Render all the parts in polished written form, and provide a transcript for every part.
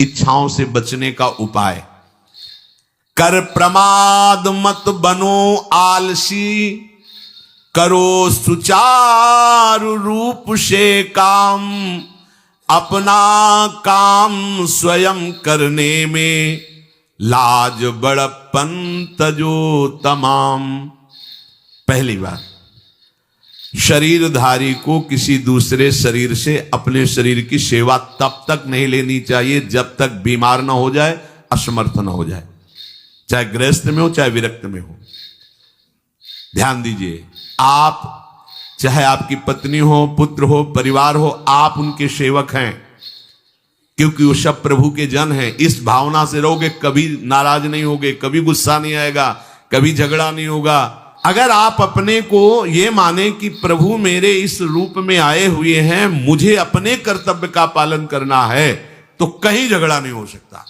इच्छाओं से बचने का उपाय। कर प्रमाद मत बनो आलसी, करो सुचारु रूप से काम, अपना काम स्वयं करने में लाज बड़प्पन तजो तमाम। पहली बात, शरीरधारी को किसी दूसरे शरीर से अपने शरीर की सेवा तब तक नहीं लेनी चाहिए जब तक बीमार ना हो जाए, असमर्थ ना हो जाए, चाहे गृहस्थ में हो चाहे विरक्त में हो। ध्यान दीजिए, आप चाहे आपकी पत्नी हो, पुत्र हो, परिवार हो, आप उनके सेवक हैं, क्योंकि वो सब प्रभु के जन हैं। इस भावना से रहोगे, कभी नाराज नहीं होगे, कभी गुस्सा नहीं आएगा, कभी झगड़ा नहीं होगा। अगर आप अपने को ये माने कि प्रभु मेरे इस रूप में आए हुए हैं, मुझे अपने कर्तव्य का पालन करना है, तो कहीं झगड़ा नहीं हो सकता।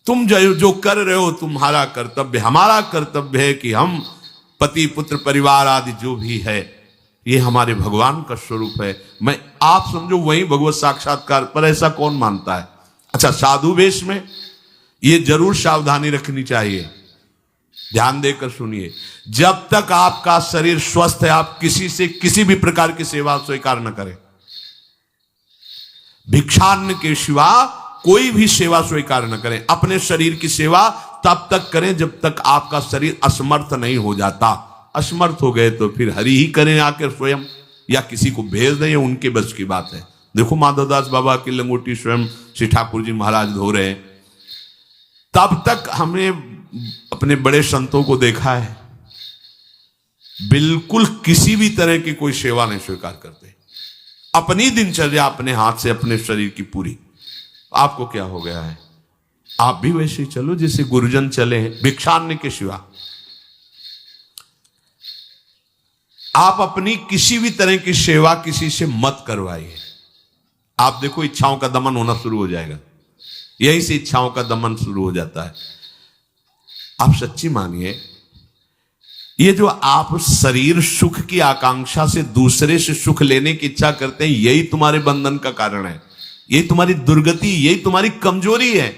तुम जो कर रहे हो तुम्हारा कर्तव्य, हमारा कर्तव्य है कि हम पति पुत्र परिवार आदि जो भी है, ये हमारे भगवान का स्वरूप है। मैं आप समझो वही भगवत साक्षात्कार, पर ऐसा कौन मानता है? अच्छा, साधु वेश में ये जरूर सावधानी रखनी चाहिए। ध्यान देकर सुनिए, जब तक आपका शरीर स्वस्थ है, आप किसी से किसी भी प्रकार की सेवा स्वीकार न करें। भिक्षान्न के सिवा कोई भी सेवा स्वीकार न करें। अपने शरीर की सेवा तब तक करें जब तक आपका शरीर असमर्थ नहीं हो जाता। असमर्थ हो गए तो फिर हरि ही करें आकर स्वयं, या किसी को भेज दें, उनके बस की बात है। देखो माधवदास बाबा की लंगोटी स्वयं श्री ठाकुर जी महाराज धो रहे हैं। तब तक हमने अपने बड़े संतों को देखा है, बिल्कुल किसी भी तरह की कोई सेवा नहीं स्वीकार करते। अपनी दिनचर्या अपने हाथ से, अपने शरीर की पूरी। आपको क्या हो गया है? आप भी वैसे ही चलो जैसे गुरुजन चले हैं, भिक्षान्न के सिवा। आप अपनी किसी भी तरह की सेवा किसी से मत करवाइए। आप देखो, इच्छाओं का दमन होना शुरू हो जाएगा। यही से इच्छाओं का दमन शुरू हो जाता है। आप सच्ची मानिए, ये जो आप शरीर सुख की आकांक्षा से दूसरे से सुख लेने की इच्छा करते हैं, यही तुम्हारे बंधन का कारण है, यही तुम्हारी दुर्गति, यही तुम्हारी कमजोरी है।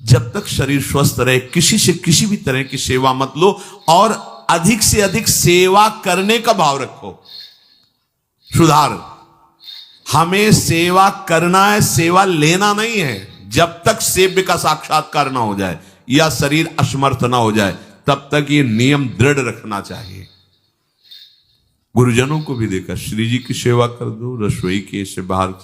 जब तक शरीर स्वस्थ रहे, किसी से किसी भी तरह की सेवा मत लो, और अधिक से अधिक सेवा करने का भाव रखो। सुधार, हमें सेवा करना है, सेवा लेना नहीं है। जब तक सेव्य का साक्षात्कार ना हो जाए या शरीर असमर्थ ना हो जाए, तब तक ये नियम दृढ़ रखना चाहिए। गुरुजनों को भी देखा, श्री जी की सेवा कर दो, रसोई के से बाहर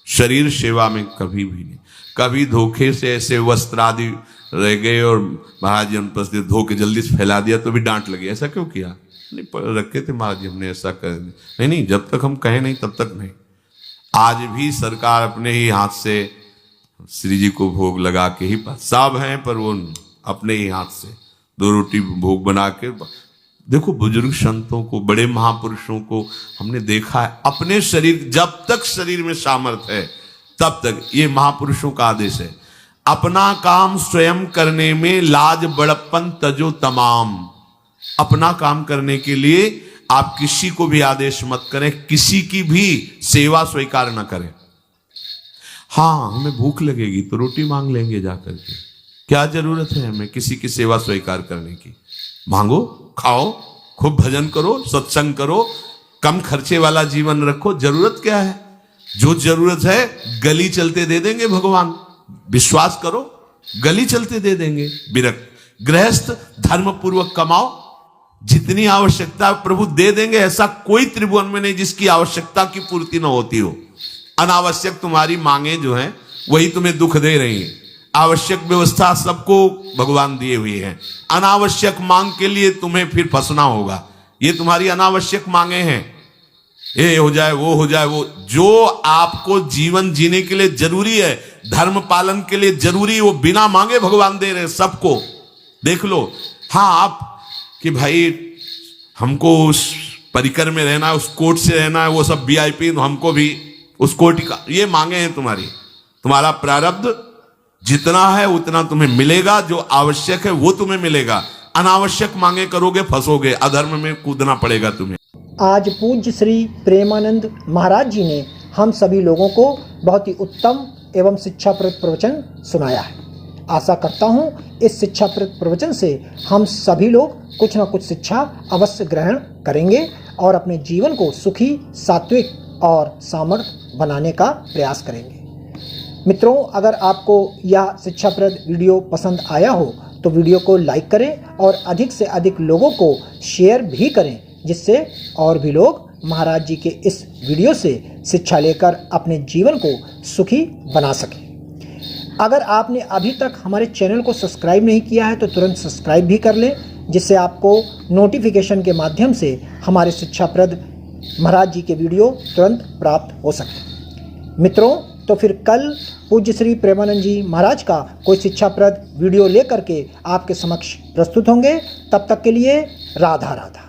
शरीर सेवा में कभी भी नहीं। कभी धोखे से ऐसे वस्त्र आदि रह गए और महाराज जी अनुपस्थित, धो के जल्दी से फैला दिया तो भी डांट लगी, ऐसा क्यों किया? नहीं रखे थे महाराज जी, हमने ऐसा कर दिया। नहीं, जब तक हम कहें नहीं तब तक नहीं। आज भी सरकार अपने ही हाथ से श्री जी को भोग लगा के ही, सब हैं पर वो अपने ही हाथ से 2 रोटी भोग बना के। देखो, बुजुर्ग संतों को, बड़े महापुरुषों को हमने देखा है, अपने शरीर, जब तक शरीर में सामर्थ्य है तब तक, ये महापुरुषों का आदेश है, अपना काम स्वयं करने में लाज बड़प्पन तजो तमाम। अपना काम करने के लिए आप किसी को भी आदेश मत करें, किसी की भी सेवा स्वीकार न करें। हाँ, हमें भूख लगेगी तो रोटी मांग लेंगे जाकर के, क्या जरूरत है हमें किसी की सेवा स्वीकार करने की? मांगो, खाओ, खूब भजन करो, सत्संग करो, कम खर्चे वाला जीवन रखो। जरूरत क्या है? जो जरूरत है गली चलते दे देंगे भगवान, विश्वास करो, गली चलते दे देंगे। विरक्त गृहस्थ धर्म पूर्वक कमाओ, जितनी आवश्यकता प्रभु दे देंगे। ऐसा कोई त्रिभुवन में नहीं जिसकी आवश्यकता की पूर्ति न होती हो। अनावश्यक तुम्हारी मांगे जो हैं वही तुम्हें दुख दे रही हैं। आवश्यक व्यवस्था सबको भगवान दिए हुए हैं। अनावश्यक मांग के लिए तुम्हें फिर फंसना होगा। ये तुम्हारी अनावश्यक मांगे हैं, ये हो जाए, वो हो जाए, वो जो आपको जीवन जीने के लिए जरूरी है, धर्म पालन के लिए जरूरी है, वो बिना मांगे भगवान दे रहे हैं सबको। देख लो। हाँ, आप कि भाई हमको उस परिकर में रहना है, उस कोर्ट से रहना है, वो सब वीआईपी, हमको भी उस कोर्ट का, ये मांगे हैं तुम्हारी। तुम्हारा प्रारब्ध जितना है उतना तुम्हें मिलेगा, जो आवश्यक है वो तुम्हें मिलेगा। अनावश्यक मांगे करोगे फंसोगे, अधर्म में कूदना पड़ेगा तुम्हें। आज पूज्य श्री प्रेमानंद महाराज जी ने हम सभी लोगों को बहुत ही उत्तम एवं शिक्षाप्रद प्रवचन सुनाया है। आशा करता हूँ इस शिक्षाप्रद प्रवचन से हम सभी लोग कुछ न कुछ शिक्षा अवश्य ग्रहण करेंगे और अपने जीवन को सुखी, सात्विक और सामर्थ्य बनाने का प्रयास करेंगे। मित्रों, अगर आपको यह शिक्षाप्रद वीडियो पसंद आया हो तो वीडियो को लाइक करें और अधिक से अधिक लोगों को शेयर भी करें, जिससे और भी लोग महाराज जी के इस वीडियो से शिक्षा लेकर अपने जीवन को सुखी बना सकें। अगर आपने अभी तक हमारे चैनल को सब्सक्राइब नहीं किया है तो तुरंत सब्सक्राइब भी कर लें, जिससे आपको नोटिफिकेशन के माध्यम से हमारे शिक्षाप्रद महाराज जी के वीडियो तुरंत प्राप्त हो सके। मित्रों, तो फिर कल पूज्य श्री प्रेमानंद जी महाराज का कोई शिक्षाप्रद वीडियो लेकर के आपके समक्ष प्रस्तुत होंगे। तब तक के लिए राधा राधा।